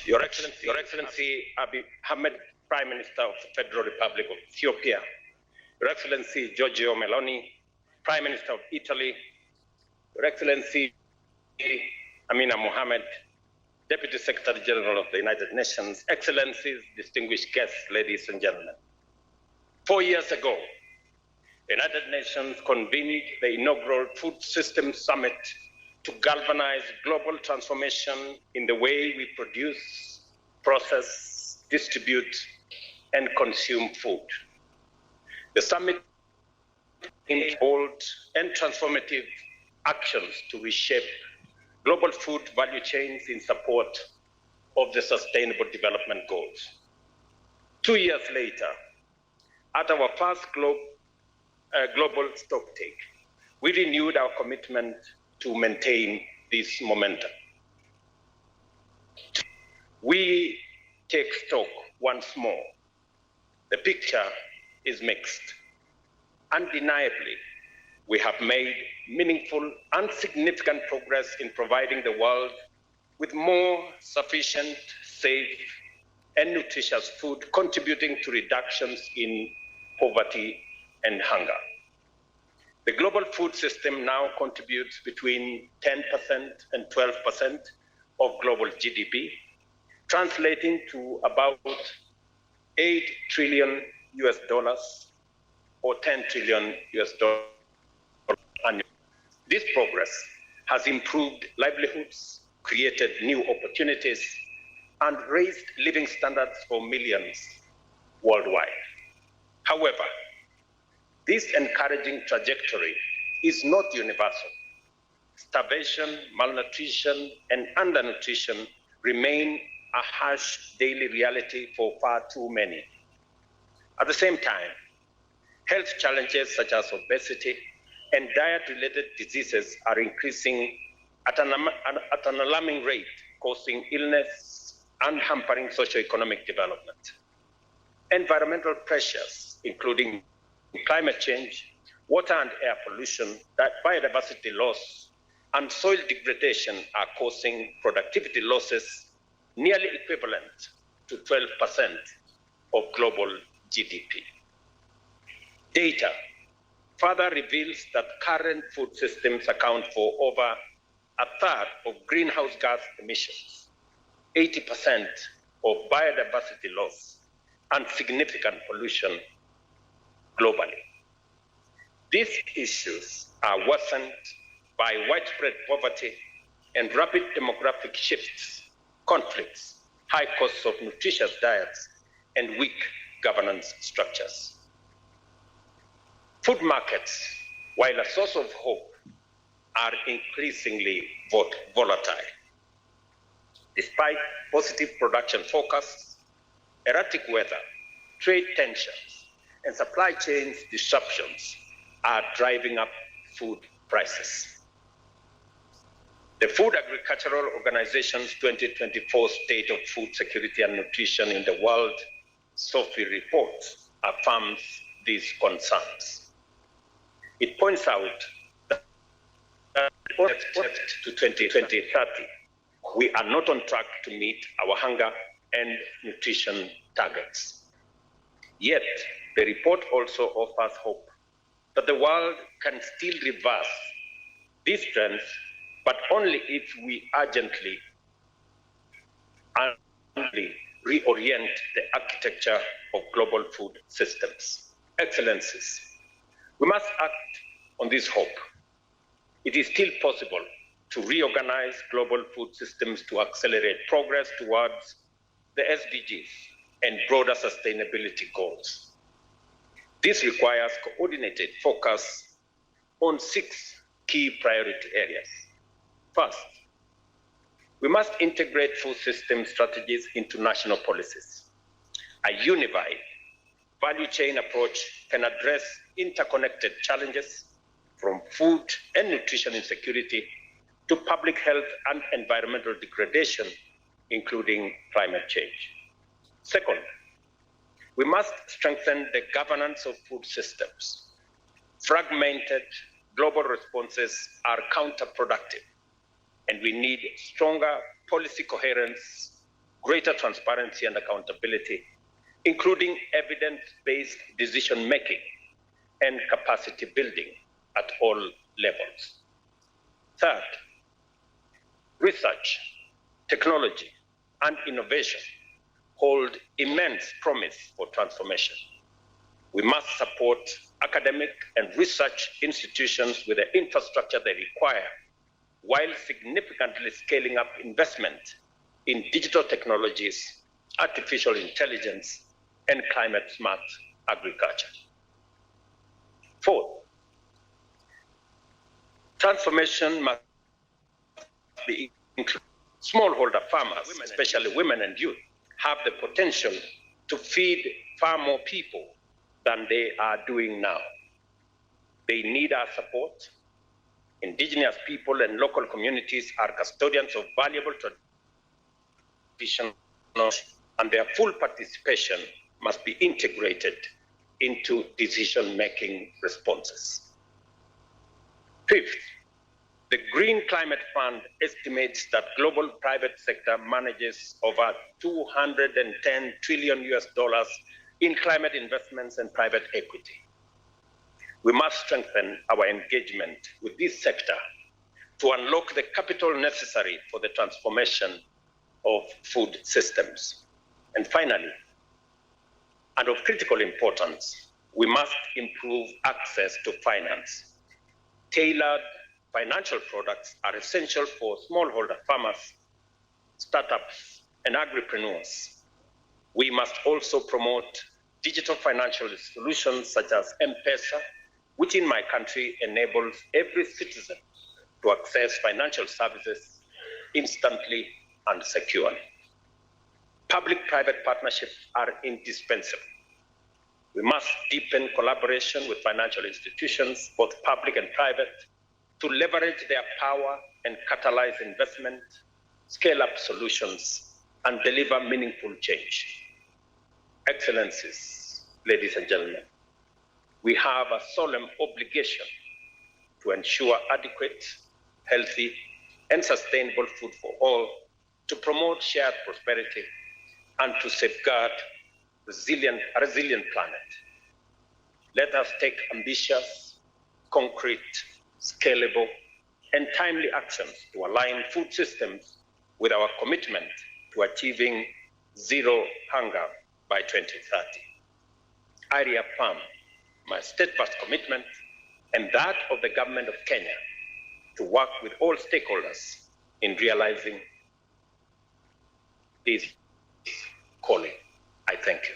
Your Excellency Abiy Ahmed, Prime Minister of the Federal Republic of Ethiopia, Your Excellency Giorgio Meloni, Prime Minister of Italy, Your Excellency Amina Mohammed, Deputy Secretary General of the United Nations, Excellencies, distinguished guests, ladies and gentlemen. 4 years ago, the United Nations convened the inaugural Food Systems Summit to galvanize global transformation in the way we produce, process, distribute, and consume food. The summit aimed bold and transformative actions to reshape global food value chains in support of the Sustainable Development Goals. 2 years later, at our first global stocktake, we renewed our commitment to maintain this momentum. We take stock once more. The picture is mixed. Undeniably, we have made meaningful and significant progress in providing the world with more sufficient, safe, and nutritious food, contributing to reductions in poverty and hunger. The global food system now contributes between 10% and 12% of global GDP, translating to about $8 trillion or $10 trillion annually. This progress has improved livelihoods, created new opportunities, and raised living standards for millions worldwide. However, this encouraging trajectory is not universal. Starvation, malnutrition, and undernutrition remain a harsh daily reality for far too many. At the same time, health challenges such as obesity and diet-related diseases are increasing at an alarming rate, causing illness and hampering socioeconomic development. Environmental pressures, including climate change, water and air pollution, biodiversity loss, and soil degradation are causing productivity losses nearly equivalent to 12% of global GDP. Data further reveals that current food systems account for over a third of greenhouse gas emissions, 80% of biodiversity loss, and significant pollution globally. These issues are worsened by widespread poverty and rapid demographic shifts, conflicts, high costs of nutritious diets, and weak governance structures. Food markets, while a source of hope, are increasingly volatile. Despite positive production forecasts, erratic weather, trade tensions, and supply chain disruptions are driving up food prices. The Food Agricultural Organization's 2024 State of Food Security and Nutrition in the World SOFI report affirms these concerns. It points out that to 2030, we are not on track to meet our hunger and nutrition targets. Yet, the report also offers hope that the world can still reverse these trends, but only if we urgently reorient the architecture of global food systems. Excellencies, we must act on this hope. It is still possible to reorganize global food systems to accelerate progress towards the SDGs and broader sustainability goals. This requires coordinated focus on 6 key priority areas. First, we must integrate food system strategies into national policies. A unified value chain approach can address interconnected challenges from food and nutrition insecurity to public health and environmental degradation, including climate change. Second, we must strengthen the governance of food systems. Fragmented global responses are counterproductive, and we need stronger policy coherence greater transparency and accountability, including evidence-based decision-making and capacity building at all levels. Third, research, technology, and innovation hold immense promise for transformation. We must support academic and research institutions with the infrastructure they require, while significantly scaling up investment in digital technologies, artificial intelligence, and climate-smart agriculture. Fourth, transformation must be inclusive. Smallholder farmers, especially women and youth, have the potential to feed far more people than they are doing now. They need our support. Indigenous people and local communities are custodians of valuable traditions, and their full participation must be integrated into decision-making responses. Fifth, the Green Climate Fund estimates that global private sector manages over $210 trillion in climate investments and private equity. We must strengthen our engagement with this sector to unlock the capital necessary for the transformation of food systems. And finally, and of critical importance, we must improve access to finance. Tailored financial products are essential for smallholder farmers, startups, and agripreneurs. We must also promote digital financial solutions such as M-Pesa, which in my country enables every citizen to access financial services instantly and securely. Public-private partnerships are indispensable. We must deepen collaboration with financial institutions, both public and private, to leverage their power and catalyze investment, scale up solutions, and deliver meaningful change. Excellencies, ladies and gentlemen, we have a solemn obligation to ensure adequate, healthy, and sustainable food for all, to promote shared prosperity, and to safeguard a resilient planet. Let us take ambitious, concrete, scalable, and timely actions to align food systems with our commitment to achieving zero hunger by 2030. I reaffirm my steadfast commitment and that of the government of Kenya to work with all stakeholders in realizing this calling. I thank you.